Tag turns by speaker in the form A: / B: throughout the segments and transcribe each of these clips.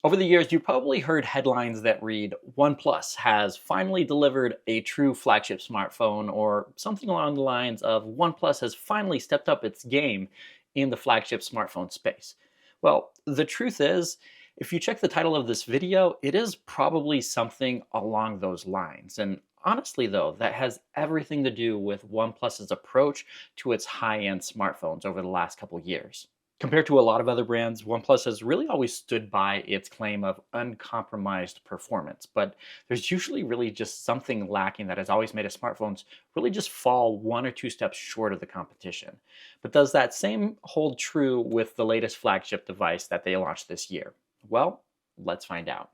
A: Over the years, you probably heard headlines that read, OnePlus has finally delivered a true flagship smartphone, or something along the lines of, OnePlus has finally stepped up its game in the flagship smartphone space. Well, the truth is, if you check the title of this video, it is probably something along those lines. And honestly, though, that has everything to do with OnePlus's approach to its high end smartphones over the last couple years. Compared to a lot of other brands, OnePlus has really always stood by its claim of uncompromised performance, but there's usually really just something lacking that has always made its smartphones really just fall one or two steps short of the competition. But does that same hold true with the latest flagship device that they launched this year? Well, let's find out.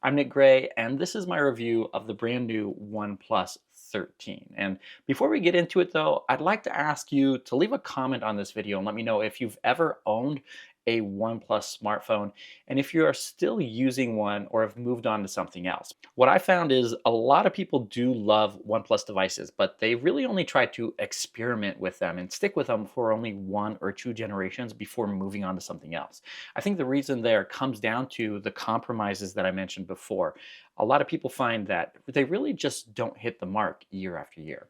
A: I'm Nick Gray, and this is my review of the brand new OnePlus 13. And before we get into it though, I'd like to ask you to leave a comment on this video and let me know if you've ever owned a OnePlus smartphone and if you are still using one or have moved on to something else. What I found is a lot of people do love OnePlus devices, but they really only try to experiment with them and stick with them for only one or two generations before moving on to something else. I think the reason there comes down to the compromises that I mentioned before. A lot of people find that they really just don't hit the mark year after year.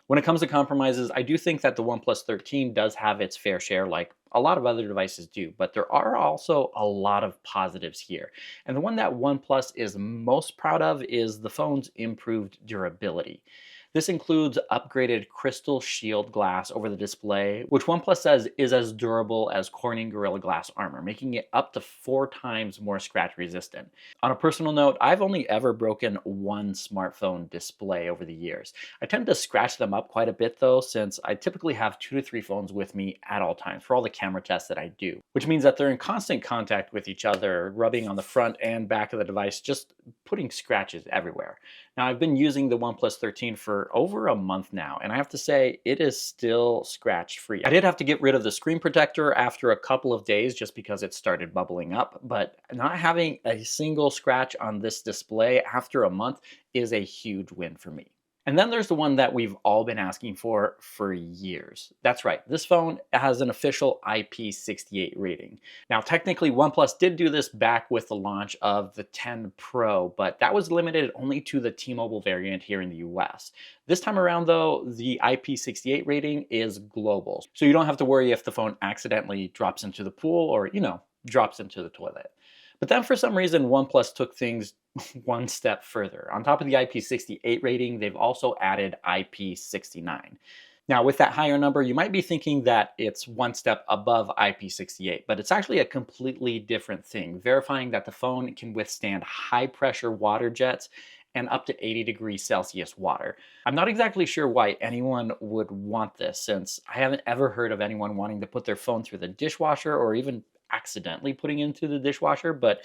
A: When it comes to compromises, I do think that the OnePlus 13 does have its fair share, like a lot of other devices do, but there are also a lot of positives here. And the one that OnePlus is most proud of is the phone's improved durability. This includes upgraded crystal shield glass over the display, which OnePlus says is as durable as Corning Gorilla Glass armor, making it up to 4 times more scratch resistant. On a personal note, I've only ever broken one smartphone display over the years. I tend to scratch them up quite a bit though, since I typically have 2 to 3 phones with me at all times for all the camera tests that I do, which means that they're in constant contact with each other, rubbing on the front and back of the device, just putting scratches everywhere. Now, I've been using the OnePlus 13 for over a month now, and I have to say it is still scratch-free. I did have to get rid of the screen protector after a couple of days just because it started bubbling up, but not having a single scratch on this display after a month is a huge win for me. And then there's the one that we've all been asking for years. That's right, this phone has an official IP68 rating. Now, technically, OnePlus did do this back with the launch of the 10 Pro, but that was limited only to the T-Mobile variant here in the US. This time around, though, the IP68 rating is global, so you don't have to worry if the phone accidentally drops into the pool or, drops into the toilet. But then for some reason, OnePlus took things one step further. On top of the IP68 rating, they've also added IP69. Now, with that higher number, you might be thinking that it's one step above IP68, but it's actually a completely different thing, verifying that the phone can withstand high pressure water jets and up to 80 degrees Celsius water. I'm not exactly sure why anyone would want this, since I haven't ever heard of anyone wanting to put their phone through the dishwasher or even accidentally putting it into the dishwasher, but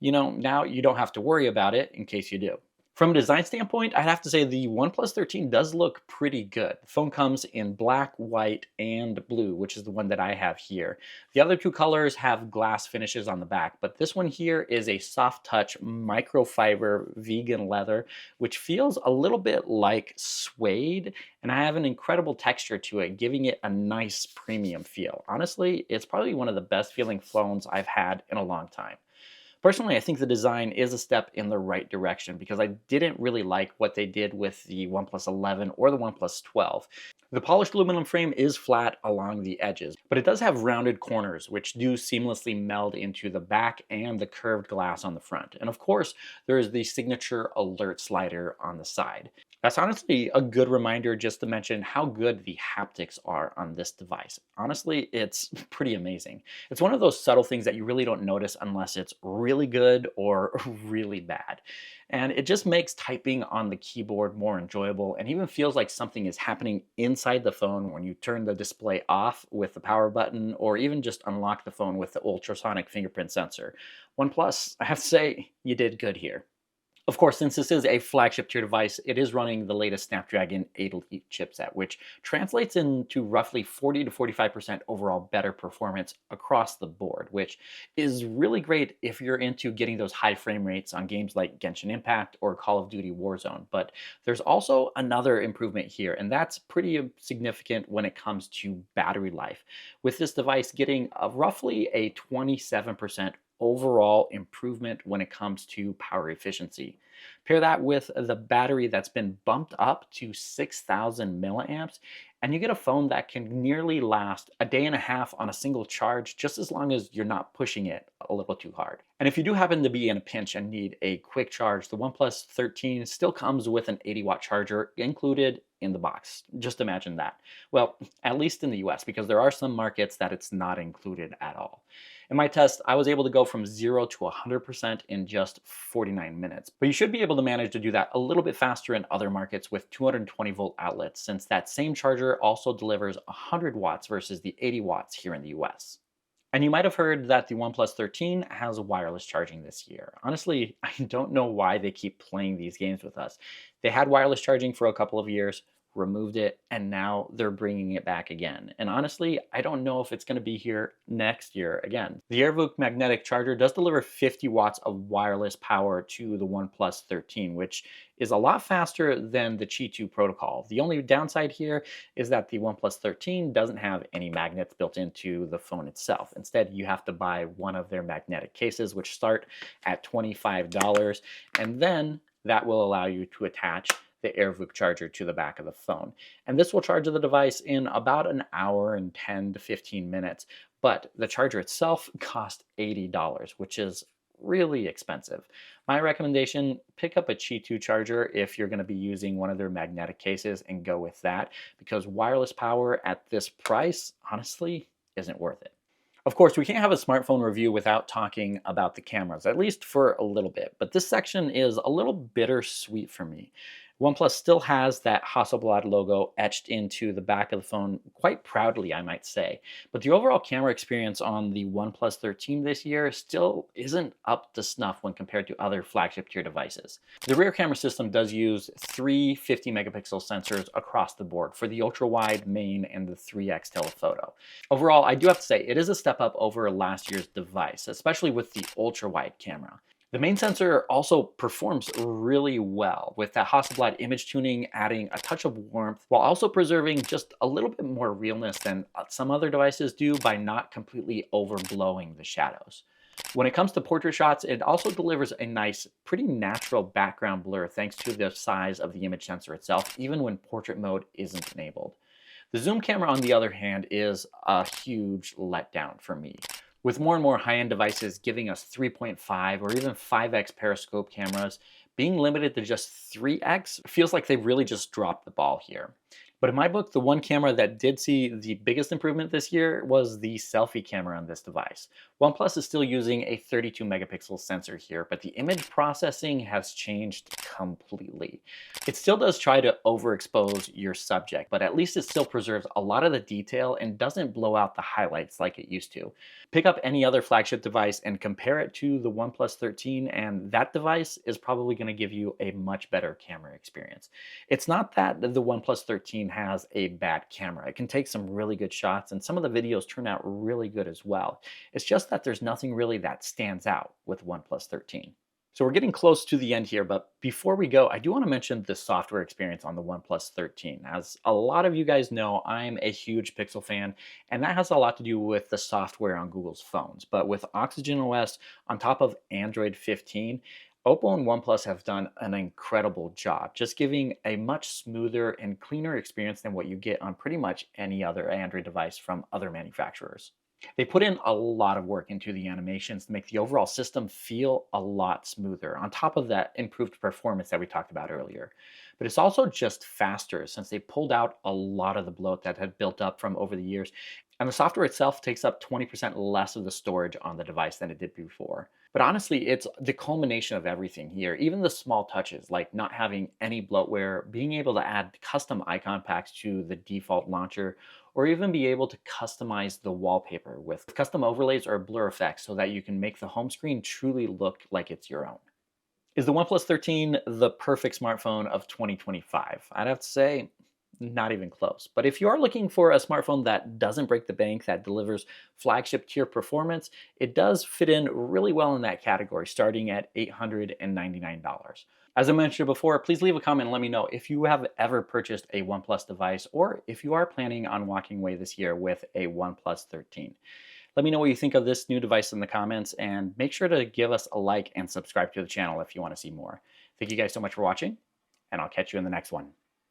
A: now you don't have to worry about it in case you do. From a design standpoint, I'd have to say the OnePlus 13 does look pretty good. The phone comes in black, white, and blue, which is the one that I have here. The other two colors have glass finishes on the back, but this one here is a soft touch microfiber vegan leather, which feels a little bit like suede, and I have an incredible texture to it, giving it a nice premium feel. Honestly, it's probably one of the best feeling phones I've had in a long time. Personally, I think the design is a step in the right direction because I didn't really like what they did with the OnePlus 11 or the OnePlus 12. The polished aluminum frame is flat along the edges, but it does have rounded corners which do seamlessly meld into the back and the curved glass on the front. And of course, there is the signature alert slider on the side. That's honestly a good reminder just to mention how good the haptics are on this device. Honestly, it's pretty amazing. It's one of those subtle things that you really don't notice unless it's really good or really bad. And it just makes typing on the keyboard more enjoyable and even feels like something is happening inside the phone when you turn the display off with the power button or even just unlock the phone with the ultrasonic fingerprint sensor. OnePlus, I have to say, you did good here. Of course, since this is a flagship tier device, it is running the latest Snapdragon 8 Elite chipset, which translates into roughly 40 to 45% overall better performance across the board, which is really great if you're into getting those high frame rates on games like Genshin Impact or Call of Duty Warzone. But there's also another improvement here, and that's pretty significant when it comes to battery life, with this device getting roughly a 27% overall improvement when it comes to power efficiency. Pair that with the battery that's been bumped up to 6,000 milliamps, and you get a phone that can nearly last a day and a half on a single charge, just as long as you're not pushing it a little too hard. And if you do happen to be in a pinch and need a quick charge, the OnePlus 13 still comes with an 80-watt charger included in the box. Just imagine that. Well, at least in the US, because there are some markets that it's not included at all. In my test, I was able to go from 0 to 100% in just 49 minutes. But you should be able to manage to do that a little bit faster in other markets with 220 volt outlets, since that same charger also delivers 100 watts versus the 80 watts here in the US. And you might have heard that the OnePlus 13 has wireless charging this year. Honestly, I don't know why they keep playing these games with us. They had wireless charging for a couple of years, removed it, and now they're bringing it back again. And honestly, I don't know if it's going to be here next year again. The AirVook magnetic charger does deliver 50 watts of wireless power to the OnePlus 13, which is a lot faster than the Qi 2 protocol. The only downside here is that the OnePlus 13 doesn't have any magnets built into the phone itself. Instead, you have to buy one of their magnetic cases, which start at $25, and then that will allow you to attach the AirVook charger to the back of the phone. And this will charge the device in about an hour and 10 to 15 minutes. But the charger itself costs $80, which is really expensive. My recommendation, pick up a Qi 2 charger if you're going to be using one of their magnetic cases and go with that, because wireless power at this price, honestly, isn't worth it. Of course, we can't have a smartphone review without talking about the cameras, at least for a little bit. But this section is a little bittersweet for me. OnePlus still has that Hasselblad logo etched into the back of the phone quite proudly, I might say. But the overall camera experience on the OnePlus 13 this year still isn't up to snuff when compared to other flagship tier devices. The rear camera system does use three 50 megapixel sensors across the board for the ultra wide, main, and the 3x telephoto. Overall, I do have to say it is a step up over last year's device, especially with the ultra wide camera. The main sensor also performs really well, with that Hasselblad image tuning adding a touch of warmth while also preserving just a little bit more realness than some other devices do by not completely overblowing the shadows. When it comes to portrait shots, it also delivers a nice, pretty natural background blur thanks to the size of the image sensor itself, even when portrait mode isn't enabled. The zoom camera, on the other hand, is a huge letdown for me. With more and more high-end devices giving us 3.5 or even 5x periscope cameras, being limited to just 3x feels like they really just dropped the ball here. But in my book, the one camera that did see the biggest improvement this year was the selfie camera on this device. OnePlus is still using a 32 megapixel sensor here, but the image processing has changed completely. It still does try to overexpose your subject, but at least it still preserves a lot of the detail and doesn't blow out the highlights like it used to. Pick up any other flagship device and compare it to the OnePlus 13, and that device is probably going to give you a much better camera experience. It's not that the OnePlus 13 has a bad camera. It can take some really good shots, and some of the videos turn out really good as well. It's just that there's nothing really that stands out with OnePlus 13. So we're getting close to the end here, but before we go, I do want to mention the software experience on the OnePlus 13. As a lot of you guys know, I'm a huge Pixel fan, and that has a lot to do with the software on Google's phones. But with Oxygen OS on top of Android 15, Oppo and OnePlus have done an incredible job, just giving a much smoother and cleaner experience than what you get on pretty much any other Android device from other manufacturers. They put in a lot of work into the animations to make the overall system feel a lot smoother, on top of that improved performance that we talked about earlier. But it's also just faster, since they pulled out a lot of the bloat that had built up from over the years, and the software itself takes up 20% less of the storage on the device than it did before. But honestly, it's the culmination of everything here. Even the small touches, like not having any bloatware, being able to add custom icon packs to the default launcher, or even be able to customize the wallpaper with custom overlays or blur effects so that you can make the home screen truly look like it's your own. Is the OnePlus 13 the perfect smartphone of 2025? I'd have to say, not even close. But if you are looking for a smartphone that doesn't break the bank, that delivers flagship tier performance, it does fit in really well in that category, starting at $899. As I mentioned before, please leave a comment and let me know if you have ever purchased a OnePlus device, or if you are planning on walking away this year with a OnePlus 13. Let me know what you think of this new device in the comments, and make sure to give us a like and subscribe to the channel if you want to see more. Thank you guys so much for watching, and I'll catch you in the next one.